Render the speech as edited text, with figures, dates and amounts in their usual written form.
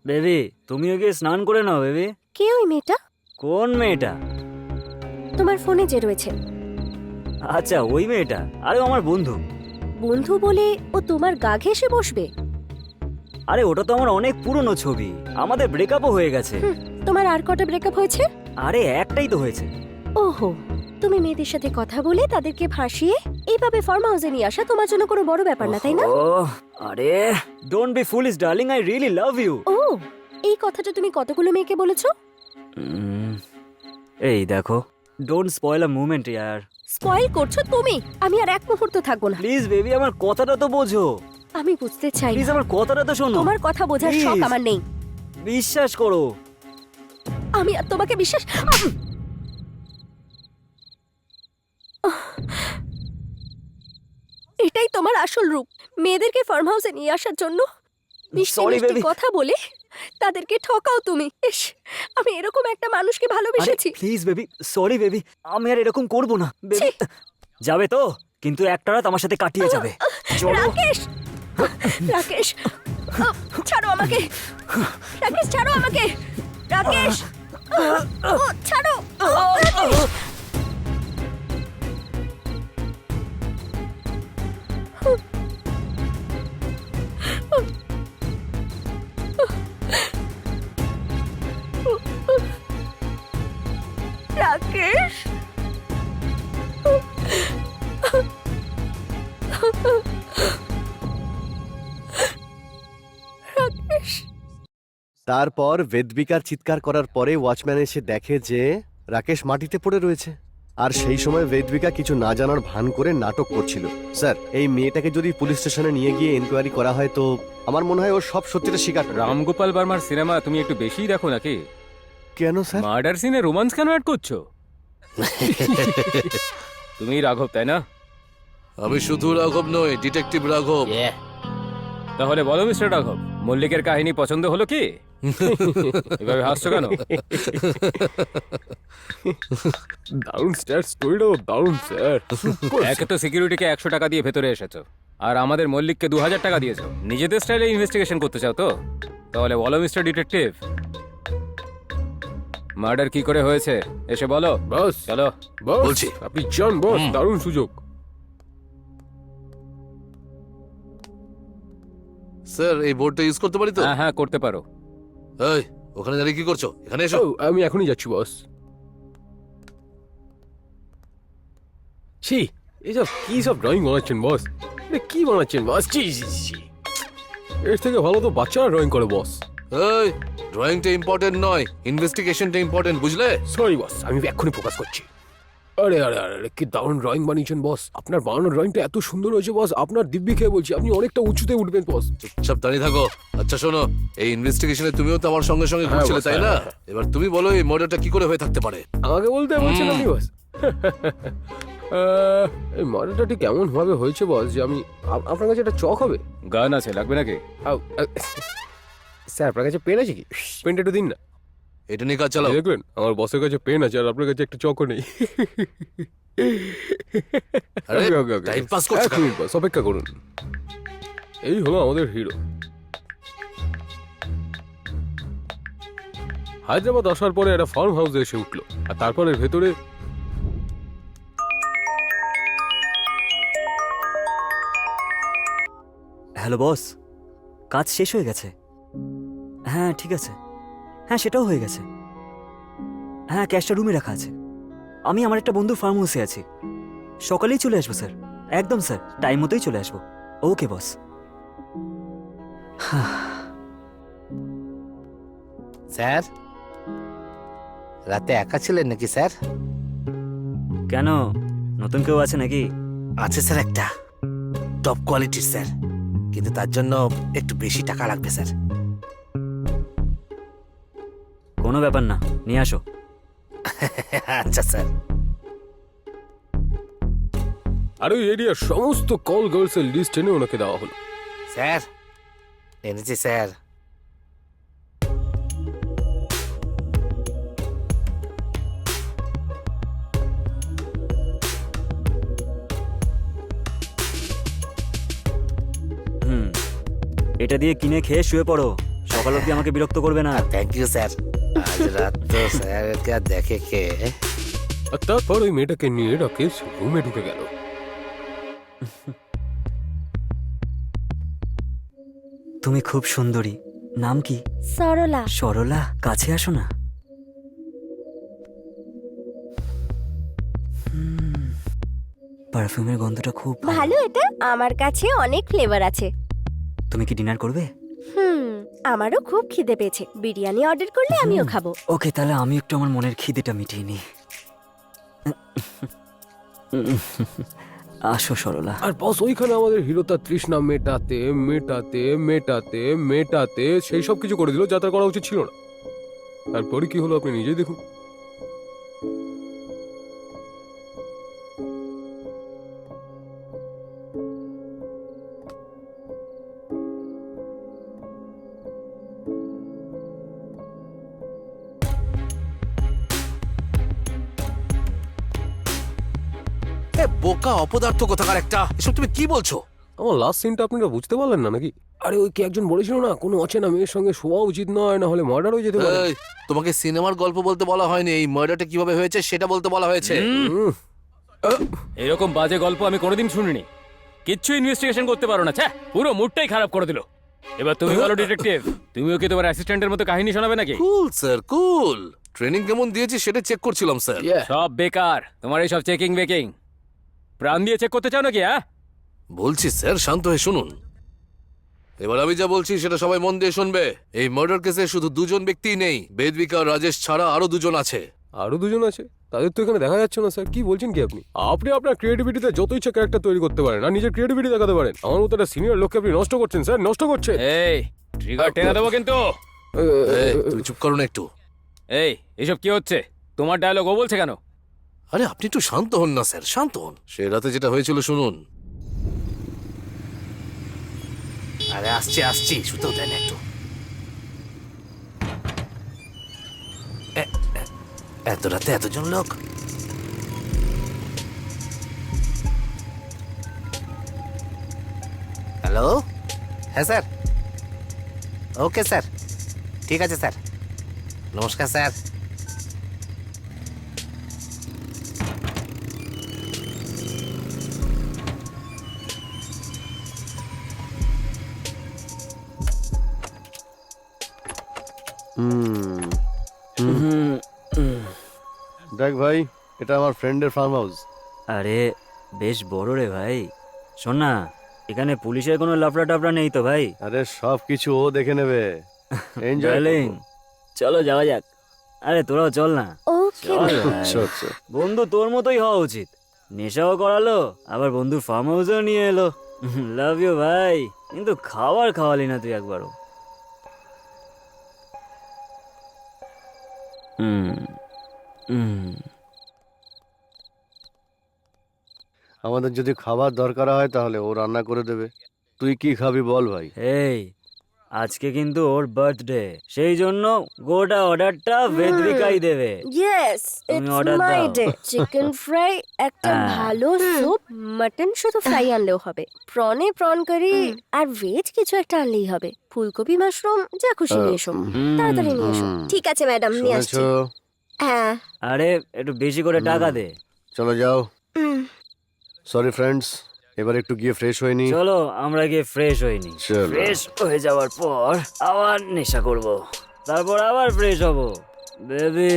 Baby তুমিও গিয়ে স্নান করে নাও বেবি। কে ওই মেয়েটা? কোন মেয়েটা? তোমার ফোনে যে রয়েছে। আচ্ছা ওই মেয়েটা, আরে ও আমার বন্ধু। বন্ধু বলে ও তোমার গা ঘেঁষে বসবে? আরে ওটা তো আমার অনেক পুরনো ছবি, আমাদের ব্রেকআপও হয়ে গেছে। তোমার আর কটা ব্রেকআপ হয়েছে? আরে একটাই তো হয়েছে। ওহো, তুমি মেয়েদের সাথে কথা বলে তাদেরকে ভাসিয়ে এইভাবে ফার্ম হাউসে নিয়ে আসা তোমার জন্য কোনো বড় ব্যাপার না, তাই না? ওহ, আরে don't be foolish darling, I really love you. ও, এই কথাটা তুমি কতগুলো মেয়েকে বলেছো? এই দেখো, ডোন্ট স্পয়েল আ মোমেন্ট ইয়ার। স্পয়েল করছো তুমি। আমি আর এক মুহূর্ত থাকবো না। প্লিজ বেবি আমার কথাটা তো বোঝো। আমি বুঝতে চাই প্লিজ না। আমার কথাটা তো শোনো। তোমার কথা বোঝার শখ Please, আমার নেই। বিশ্বাস করো। আমি আর তোমাকে বিশ্বাস এটাই তোমার আসল রূপ, মেয়েদেরকে ফার্ম হাউসে নিয়ে আসার জন্য মিষ্টি Sorry, মিষ্টি baby. কথা বলে তাদেরকে ঠকাও তুমি। ইস, আমি এরকম একটা মানুষকে আরে ভালোবেসেছি। প্লিজ বেবি, সরি বেবি, আমি আর এরকম করব না বেবি। ছি। যাবে তো, কিন্তু একটা রাত আমার সাথে কাটিয়ে যাবে। চলো। রাকেশ, রাকেশ, ছাড়ো আমাকে। রাকেশ ছাড়ো আমাকে। রাকেশ, ছাড়ো। রাকেশ। রাকেশ, রাকেশ। তারপর বেদবিকার চিৎকার করার পরে ওয়াচম্যান এসে দেখে যে রাকেশ মাটিতে পড়ে রয়েছে। আর সেই সময় বেদবিকা কিছু না জানার ভান করে নাটক করছিল। স্যার, এই মেয়েটাকে যদি পুলিশ স্টেশনে নিয়ে গিয়ে এনকোয়ারি করা হয় তো আমার মনে হয় ও সব সত্যিটা স্বীকার করবে। রামগোপাল বর্মার সিনেমা তুমি একটু বেশিই দেখো নাকি? কেন স্যার? মার্ডার সিনে রোমান্স কেন অ্যাড করছো? তুমি রাঘব তাই না? আমি শুধু রাঘব নই, ডিটেকটিভ রাঘব। তাহলে বলো মিস্টার রাঘব, মল্লিকের কাহিনী পছন্দ হলো কি? এভাবে হাসছো কেন? দারুণ স্যার, স্টোরিটা দারুণ স্যার। একে তো সিকিউরিটিকে 100 টাকা দিয়ে ভেতরে এসেছো, আর আমাদের মল্লিককে 2000 টাকা দিয়েছো। নিজেদের স্টাইলে ইনভেস্টিগেশন করতে চাও তো? তাহলে বলো মিস্টার ডিটেকটিভ, মার্ডার কি করে হয়েছে এসে বলো। বস, চলো। বস, বলছি। আপনি চান বস, দারুণ সুযোগ। স্যার, এই বোর্ডটা ইউজ করতে পারি তো? হ্যাঁ হ্যাঁ করতে পারো। এই, ওখানে দাঁড়িয়ে কি করছো? এখানে এসো। ও, আমি এখনই যাচ্ছি বস। ছি, এইসব কি সব ড্রয়িং বানাচ্ছেন বস? এটা কি বানাচ্ছেন বস? ছি ছি ছি। এর থেকে ভালো তো বাচ্চারা ড্রয়িং করে বস। এই, ড্রয়িংটা ইম্পর্টেন্ট নয়, ইনভেস্টিগেশনটা ইম্পর্টেন্ট, বুঝলে? সরি বস, আমি এক্ষুনি ফোকাস করছি। আরে আরে আরে আরে, কি দারুণ ড্রয়িং বানিয়েছেন বস। আপনার বানানো ড্রয়িংটা এত সুন্দর হয়েছে বস, আপনার দিব্যি খেয়ে বলছি, আপনি অনেকটা উঁচুতে উঠবেন বস। চুপচাপ দাঁড়িয়ে থাকো। আচ্ছা শোনো, এই ইনভেস্টিগেশনে তুমিও তো আমার সঙ্গে সঙ্গে হ্যাঁ, ঘুরছিলে, বস, তাই না? হ্যাঁ, হ্যাঁ। এবার তুমি বলো এই মার্ডারটা কি করে হয়ে থাকতে পারে? আমাকে বলতে বলছেন আপনি বস? এই মার্ডারটা ঠিক এমন ভাবে হয়েছে বস যে আমি আপনার কাছে একটা চক হবে? গান আছে, লাগবে নাকি? স্যার, আপনার কাছে পেন আছে কি? পেনটা একটু দিন না। এটা নিয়ে কাজ চালাও। এই দেখলেন, আমার বসের কাছে পেন আছে আর আপনার কাছে একটা চকও নেই। আরে, Okay, okay, okay. time pass করছো এক কেন? মিনিট বস, অপেক্ষা করুন। এই হলো আমাদের হিরো। হায়দ্রাবাদ আসার পরে একটা ফার্ম হাউসে এসে উঠলো, আর তারপরে ভেতরে হ্যালো বস, কাজ শেষ হয়ে গেছে। হ্যাঁ ঠিক আছে, হ্যাঁ সেটাও হয়ে গেছে। হ্যাঁ ক্যাশটা রুমে রাখা আছে। আমি আমার একটা বন্ধুর ফার্ম হাউসে আছি, সকালেই চলে আসবো স্যার। একদম স্যার, টাইম মতোই চলে আসবো। ওকে বস। স্যার, রাতে একা ছিলেন নাকি স্যার? কেন, নতুন কেউ আছে নাকি? আছে স্যার, একটা টপ কোয়ালিটির স্যার, কিন্তু তার জন্য একটু বেশি টাকা লাগবে স্যার। কোনো ব্যাপার না, নিয়ে আসো। আচ্ছা স্যার। আর ওই এরিয়ার সমস্ত কল গার্লসের লিস্ট এনে ওনাকে দেওয়া হলো। স্যার, এনেছি স্যার। এটা দিয়ে কিনে খেয়ে শুয়ে পড়ো, সকাল অব্দি আমাকে বিরক্ত করবে না। Thank you sir. আজ রাত তো স্যারকে আর দেখে কে? আর তারপর ওই মেয়েটাকে নিয়ে রাকেশ রুমে ঢুকে গেল। তুমি খুব সুন্দরী। নাম কি? সরলা। সরলা, কাছে আসো না। পারফিউমের গন্ধটা খুব ভালো এটা, আমার কাছে অনেক ফ্লেভার আছে। তুমি কি ডিনার করবে? আমারও খুব খিদে পেয়েছে, বিরিয়ানি অর্ডার করলে আমিও খাবো। ওকে, তাহলে আমি একটু আমার মনের খিদেটা মিটিয়ে নিই। আসো সরলা। আর বস ওইখানে আমাদের হিরো তার তৃষ্ণা মেটাতে মেটাতে মেটাতে মেটাতে সেই সব কিছু করে দিল যা তার করা উচিত ছিল না। তারপরে কি হলো আপনি নিজেই দেখুন। এ বোকা অপদার্থ কোথাকার একটা, এসব তুমি কি বলছো? আমার লাস্ট সিনটা আপনারা বুঝতে পারলেন না নাকি? আরে ওই কি একজন বলেছিল না কোনো অচেনা মেয়ের সঙ্গে শোয়া উচিত নয়, না হলে মার্ডার হয়ে যেতে পারে। এই, তোমাকে সিনেমার গল্প বলতে বলা হয়নি, এই মার্ডারটা কিভাবে হয়েছে সেটা বলতে বলা হয়েছে। হুম। এরকম বাজে গল্প আমি কোনোদিন শুনিনি। কিচ্ছু ইনভেস্টিগেশন করতে পারো না, ছ্যা, পুরো মুডটাই খারাপ করে দিল। এবার তুমি বলো ডিটেকটিভ, তুমিও কি তোমার অ্যাসিস্ট্যান্টের মতো কাহিনী শোনাবে নাকি? কুল স্যার কুল, ট্রেনিং কেমন দিয়েছি সেটা চেক করছিলাম স্যার। Yeah. সব বেকার, তোমার এই সব চেকিং বেকিং। প্রাণ দিয়ে চেক করতে চাও নাকি? হ্যাঁ, বলছি স্যার শান্ত হয়ে শুনুন। এবার আমি যা বলছি সেটা সবাই মন দিয়ে শুনবে। এই মার্ডার কেসে শুধু দুজন ব্যক্তিই নেই, বেদবিকা আর রাজেশ ছাড়া আরো দুজন আছে। আরো দুজন আছে? তাদের তো এখানে দেখা যাচ্ছে না স্যার। কি বলছেন কি আপনি? আপনি আপনার ক্রিয়েটিভিটিতে যত ইচ্ছা ক্যারেক্টার তৈরি করতে পারেন আর নিজের ক্রিয়েটিভিটি দেখাতে পারেন। আমার মতো একটা সিনিয়র লোককে আপনি নষ্ট করছেন স্যার, নষ্ট করছেন। এই ট্রিগার টেনে দেবো কিন্তু। এই, তুমি চুপ করো না একটু। এই এসব কি হচ্ছে? তোমার ডায়লগ ও বলছে কেন? আরে আপনি একটু শান্ত হন না স্যার, শান্ত হন। সে রাতে যেটা হয়েছিল শুনুন। আরে আসছি আসছি, শুতেও দেন একটু। এত রাতে এতজন লোক? হ্যালো, হ্যাঁ স্যার, ওকে স্যার, ঠিক আছে স্যার, নমস্কার স্যার। দেখ ভাই, এটা আমার ফ্রেন্ডের ফার্ম হাউস। আরে বেশ বড় রে ভাই। শোন না, এখানে পুলিশের কোনো লাফড়া টাফড়া নেই তো ভাই? আরে সব কিছু ও দেখে নেবে। এনজয় ডার্লিং, চলো যাওয়া যাক। আরে তোরাও চল না। ওকে চল ভাই। আচ্ছা আচ্ছা। বন্ধু তোর মতোই হওয়া উচিত। নেশাও করালো, আবার বন্ধুর ফার্ম হাউসেও নিয়ে এলো। লাভ ইউ ভাই, কিন্তু খাবার খাওয়ালি না তুই একবারও। আমাদের যদি খাবার দরকার হয় তাহলে ও রান্না করে দেবে। তুই কি খাবি বল ভাই? এই আজকে কিন্তু ওর বার্থডে, সেই জন্য গোটা অর্ডারটা বেদবিকাই দেবে। ইয়েস, তুমি ইটস order মাই দাও। ডে। চিকেন ফ্রাই, একটা হ্যাঁ। ভালো স্যুপ, মাটন শুধু ফ্রাই আনলেও হবে, প্রনে প্রন কারি, আর ভেজ কিছু একটা আনলেই হবে। ফুলকপি মাশরুম যা খুশি নিয়ে এসো, তাড়াতাড়ি নিয়ে এসো। ঠিক আছে ম্যাডাম, নিয়ে আসছি। শুনেছো? হ্যাঁ। আরে একটু বেশি করে টাকা দে। চলো যাও। সরি ফ্রেন্ডস, এবার একটু গিয়ে ফ্রেশ হয়ে নি। চলো আমরা গিয়ে ফ্রেশ হইনি। চলো। ফ্রেশ হয়ে যাওয়ার পর আবার নেশা করব, তারপর আবার ফ্রেশ হব। বেবি